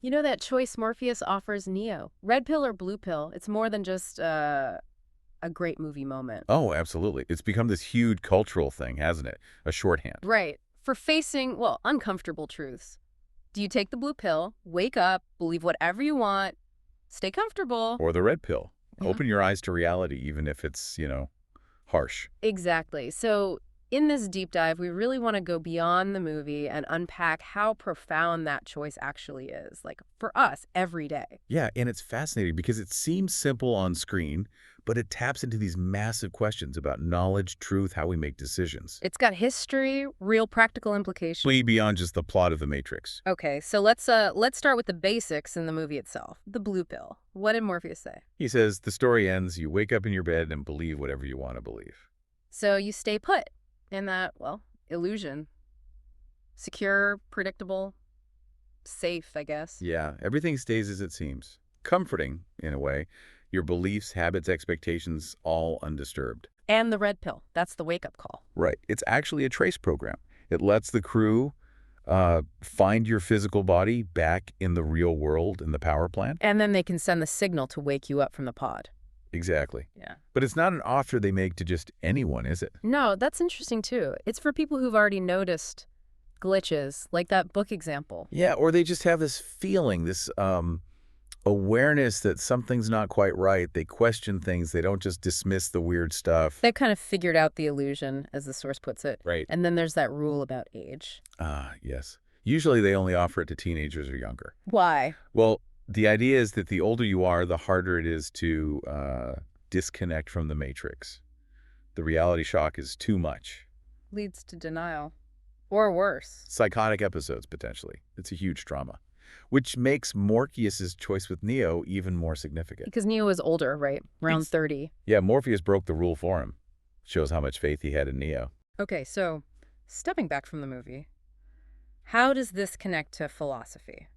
You know that choice Morpheus offers Neo? Red pill or blue pill? It's more than just a great movie moment. Oh, absolutely. It's become this huge cultural thing, hasn't it? A shorthand. Right. For facing, well, uncomfortable truths. Do you take the blue pill, wake up, believe whatever you want, stay comfortable? Or the red pill. Mhm. Open your eyes to reality, even if it's, harsh. Exactly. So, in this deep dive, we really want to go beyond the movie and unpack how profound that choice actually is, like for us every day. Yeah, and it's fascinating because it seems simple on screen, but it taps into these massive questions about knowledge, truth, how we make decisions. It's got history, real practical implications. Way beyond just the plot of The Matrix. Okay, so let's start with the basics in the movie itself. The blue pill. What did Morpheus say? He says, the story ends, you wake up in your bed and believe whatever you want to believe. So you stay put in that, well, illusion. Secure, predictable, safe, I guess. Yeah, everything stays as it seems. Comforting, in a way. Your beliefs, habits, expectations, all undisturbed. And the red pill. That's the wake-up call. Right. It's actually a trace program. It lets the crew find your physical body back in the real world in the power plant. And then they can send the signal to wake you up from the pod. Exactly. Yeah. But it's not an offer they make to just anyone, is it? No, that's interesting too. It's for people who've already noticed glitches, like that book example. Yeah, or they just have this feeling, this awareness that something's not quite right. They question things. They don't just dismiss the weird stuff. They've kind of figured out the illusion, as the source puts it. Right. And then there's that rule about age. Ah, yes. Usually they only offer it to teenagers or younger. Why? Well, the idea is that the older you are, the harder it is to disconnect from the matrix. The reality shock is too much. Leads to denial. Or worse. Psychotic episodes, potentially. It's a huge trauma. Which makes Morpheus's choice with Neo even more significant. Because Neo is older, right? Around 30. Yeah, Morpheus broke the rule for him. Shows how much faith he had in Neo. Okay, so stepping back from the movie, how does this connect to philosophy?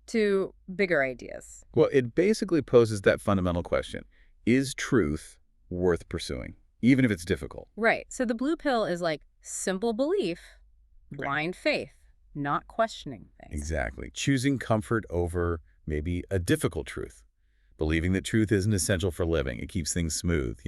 To bigger ideas? Well, it basically poses that fundamental question. Is truth worth pursuing, even if it's difficult? Right. So the blue pill is like simple belief, blind faith, not questioning things. Exactly. Choosing comfort over maybe a difficult truth. Believing that truth isn't essential for living. It keeps things smooth,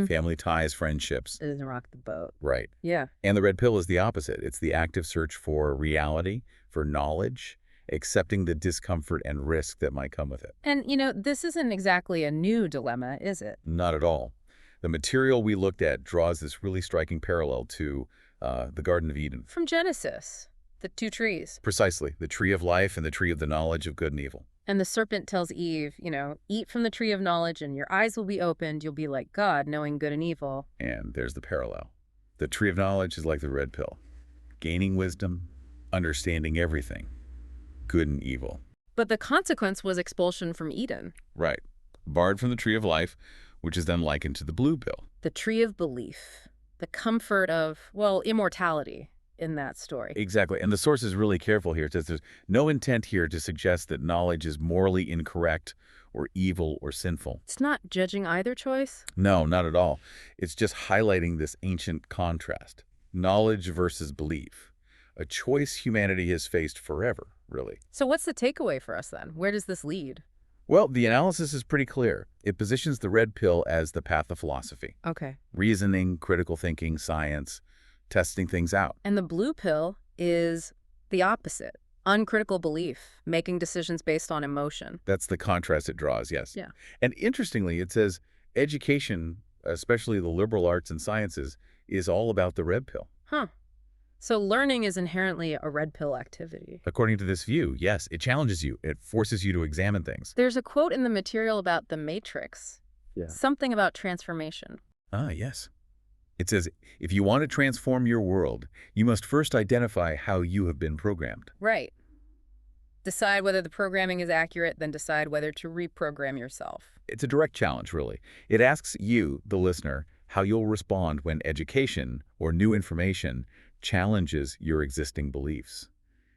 family ties, friendships. It doesn't rock the boat. Right. Yeah. And the red pill is the opposite. It's the active search for reality, for knowledge, accepting the discomfort and risk that might come with it. And, this isn't exactly a new dilemma, is it? Not at all. The material we looked at draws this really striking parallel to the Garden of Eden. From Genesis, the two trees. Precisely. The tree of life and the tree of the knowledge of good and evil. And the serpent tells Eve, eat from the tree of knowledge and your eyes will be opened. You'll be like God, knowing good and evil. And there's the parallel. The tree of knowledge is like the red pill. Gaining wisdom, understanding everything, good and evil. But the consequence was expulsion from Eden. Right. Barred from the tree of life, which is then likened to the blue pill. The tree of belief. The comfort of, well, immortality in that story. Exactly. And the source is really careful here. It says there's no intent here to suggest that knowledge is morally incorrect or evil or sinful. It's not judging either choice? No, not at all. It's just highlighting this ancient contrast. Knowledge versus belief. A choice humanity has faced forever, really. So what's the takeaway for us then? Where does this lead? Well, the analysis is pretty clear. It positions the red pill as the path of philosophy. Okay. Reasoning, critical thinking, science, testing things out. And the blue pill is the opposite. Uncritical belief, making decisions based on emotion. That's the contrast it draws, yes. Yeah. And interestingly, it says education, especially the liberal arts and sciences, is all about the red pill. Huh. So learning is inherently a red pill activity. According to this view, yes, it challenges you. It forces you to examine things. There's a quote in the material about the Matrix. Yeah. Something about transformation. Ah, yes. It says, if you want to transform your world, you must first identify how you have been programmed. Right. Decide whether the programming is accurate, then decide whether to reprogram yourself. It's a direct challenge, really. It asks you, the listener, how you'll respond when education or new information challenges your existing beliefs,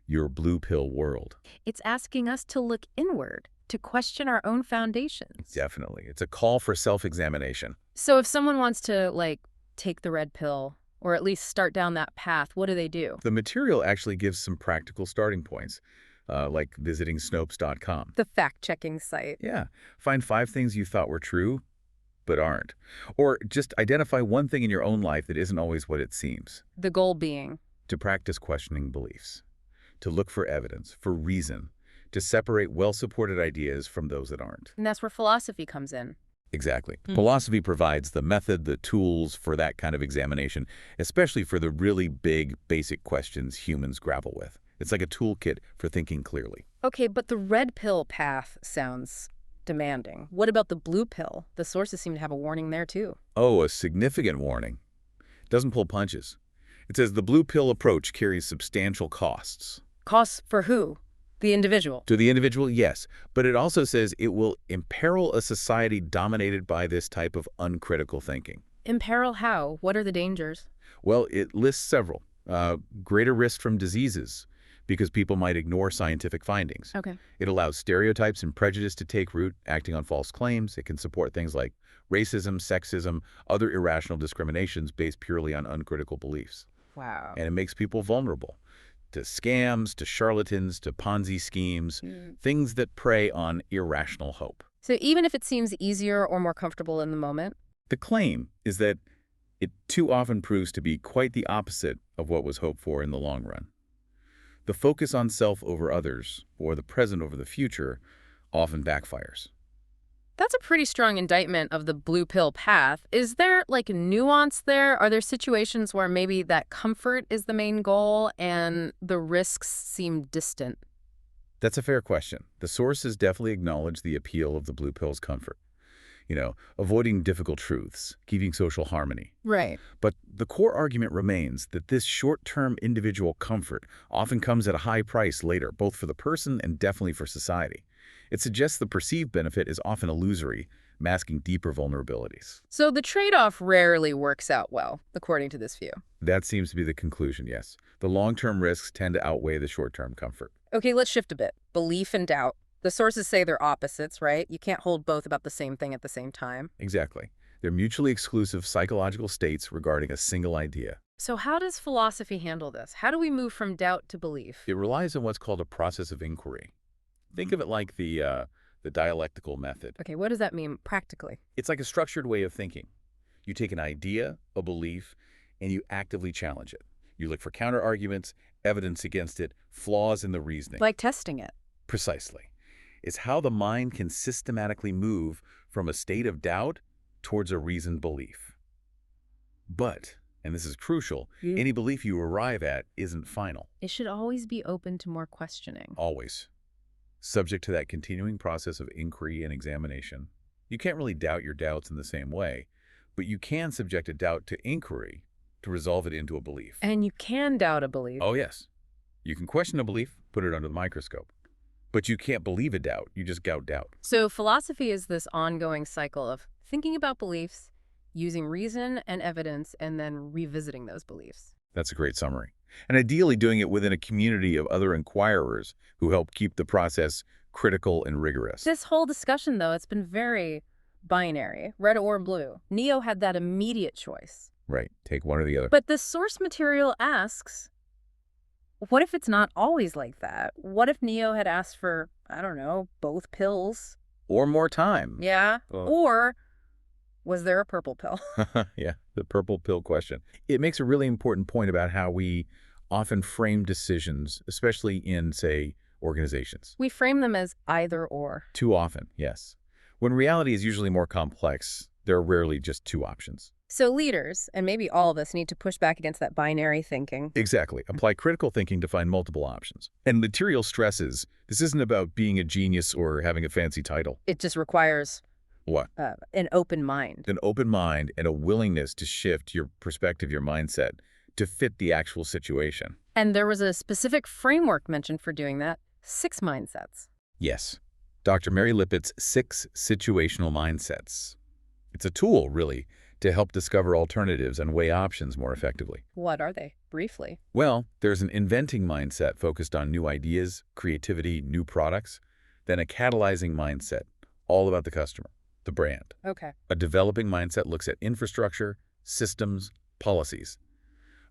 your blue pill world. It's asking us to look inward, to question our own foundations. Definitely. It's a call for self-examination. So if someone wants to, take the red pill, or at least start down that path, what do they do? The material actually gives some practical starting points. like visiting Snopes.com. The fact-checking site. Yeah, find 5 things you thought were true, but aren't. Or just identify one thing in your own life that isn't always what it seems. The goal being. To practice questioning beliefs, to look for evidence, for reason, to separate well-supported ideas from those that aren't. And that's where philosophy comes in. Exactly. Philosophy provides the method, the tools for that kind of examination, especially for the really big, basic questions humans grapple with. It's like a toolkit for thinking clearly. Okay, but the red pill path sounds demanding. What about the blue pill? The sources seem to have a warning there, too. Oh, a significant warning. Doesn't pull punches. It says the blue pill approach carries substantial costs. Costs for who? The individual. To the individual, yes. But it also says it will imperil a society dominated by this type of uncritical thinking. Imperil how? What are the dangers? Well, it lists several. Greater risk from diseases, because people might ignore scientific findings. Okay. It allows stereotypes and prejudice to take root, acting on false claims. It can support things like racism, sexism, other irrational discriminations based purely on uncritical beliefs. Wow. And it makes people vulnerable to scams, to charlatans, to Ponzi schemes, things that prey on irrational hope. So even if it seems easier or more comfortable in the moment? The claim is that it too often proves to be quite the opposite of what was hoped for in the long run. The focus on self over others, or the present over the future, often backfires. That's a pretty strong indictment of the blue pill path. Is there, like, nuance there? Are there situations where maybe that comfort is the main goal and the risks seem distant? That's a fair question. The sources definitely acknowledge the appeal of the blue pill's comfort. Avoiding difficult truths, keeping social harmony. Right. But the core argument remains that this short-term individual comfort often comes at a high price later, both for the person and definitely for society. It suggests the perceived benefit is often illusory, masking deeper vulnerabilities. So the trade-off rarely works out well, according to this view. That seems to be the conclusion, yes. The long-term risks tend to outweigh the short-term comfort. Okay, let's shift a bit. Belief and doubt. The sources say they're opposites, right? You can't hold both about the same thing at the same time. Exactly. They're mutually exclusive psychological states regarding a single idea. So how does philosophy handle this? How do we move from doubt to belief? It relies on what's called a process of inquiry. Think of it like the dialectical method. Okay, what does that mean practically? It's like a structured way of thinking. You take an idea, a belief, and you actively challenge it. You look for counter-arguments, evidence against it, flaws in the reasoning. Like testing it. Precisely. It's how the mind can systematically move from a state of doubt towards a reasoned belief. But, and this is crucial, any belief you arrive at isn't final. It should always be open to more questioning. Always. Subject to that continuing process of inquiry and examination. You can't really doubt your doubts in the same way, but you can subject a doubt to inquiry to resolve it into a belief. And you can doubt a belief. Oh, yes. You can question a belief, put it under the microscope. But you can't believe a doubt. You just doubt. So philosophy is this ongoing cycle of thinking about beliefs, using reason and evidence, and then revisiting those beliefs. That's a great summary. And ideally doing it within a community of other inquirers who help keep the process critical and rigorous. This whole discussion, though, it's been very binary, red or blue. Neo had that immediate choice. Right. Take one or the other. But the source material asks, what if it's not always like that? What if Neo had asked for, I don't know, both pills? Or more time. Yeah. Well, Or was there a purple pill? yeah, the purple pill question. It makes a really important point about how we often frame decisions, especially in, say, organizations. We frame them as either or. Too often, yes. When reality is usually more complex, there are rarely just two options. So leaders, and maybe all of us, need to push back against that binary thinking. Exactly. Apply critical thinking to find multiple options. And material stresses, this isn't about being a genius or having a fancy title. It just requires What? an open mind. An open mind and a willingness to shift your perspective, your mindset, to fit the actual situation. And there was a specific framework mentioned for doing that, 6 mindsets. Yes. Dr. Mary Lippitt's 6 situational mindsets. It's a tool, really, to help discover alternatives and weigh options more effectively. What are they, briefly? Well, there's an inventing mindset focused on new ideas, creativity, new products, then a catalyzing mindset, all about the customer, the brand. Okay. A developing mindset looks at infrastructure, systems, policies.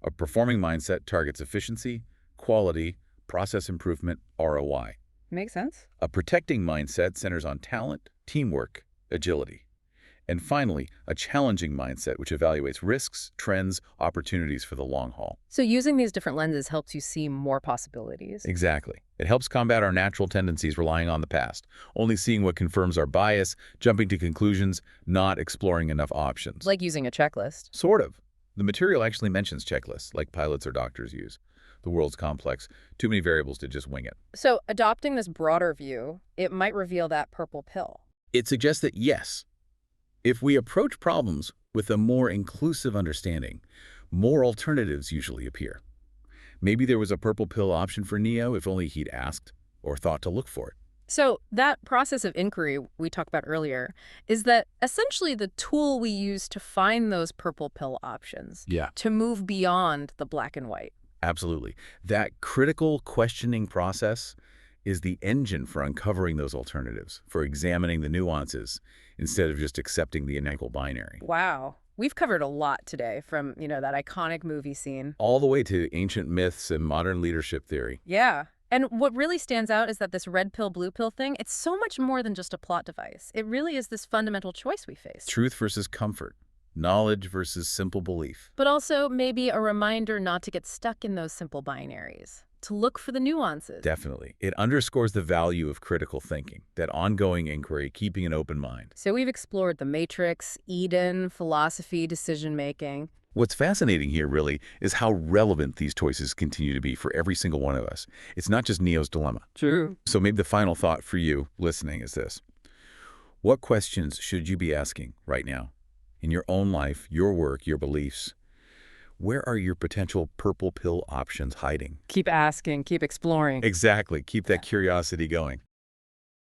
A performing mindset targets efficiency, quality, process improvement, ROI. Makes sense. A protecting mindset centers on talent, teamwork, agility. And finally, a challenging mindset which evaluates risks, trends, opportunities for the long haul. So using these different lenses helps you see more possibilities. Exactly. It helps combat our natural tendencies relying on the past, only seeing what confirms our bias, jumping to conclusions, not exploring enough options. Like using a checklist. Sort of. The material actually mentions checklists, like pilots or doctors use. The world's complex. Too many variables to just wing it. So adopting this broader view, it might reveal that purple pill. It suggests that yes, if we approach problems with a more inclusive understanding, more alternatives usually appear. Maybe there was a purple pill option for Neo if only he'd asked or thought to look for it. So that process of inquiry we talked about earlier, is that essentially the tool we use to find those purple pill options, Yeah. to move beyond the black and white. Absolutely. That critical questioning process is the engine for uncovering those alternatives, for examining the nuances instead of just accepting the unequal binary. Wow. We've covered a lot today from, that iconic movie scene. All the way to ancient myths and modern leadership theory. Yeah. And what really stands out is that this red pill, blue pill thing, it's so much more than just a plot device. It really is this fundamental choice we face. Truth versus comfort. Knowledge versus simple belief. But also maybe a reminder not to get stuck in those simple binaries, to look for the nuances. Definitely. It underscores the value of critical thinking, that ongoing inquiry, keeping an open mind. So we've explored the Matrix, Eden, philosophy, decision-making. What's fascinating here, really, is how relevant these choices continue to be for every single one of us. It's not just Neo's dilemma. True. So maybe the final thought for you listening is this. What questions should you be asking right now? In your own life, your work, your beliefs, where are your potential purple pill options hiding? Keep asking, keep exploring. Exactly. Keep that curiosity going.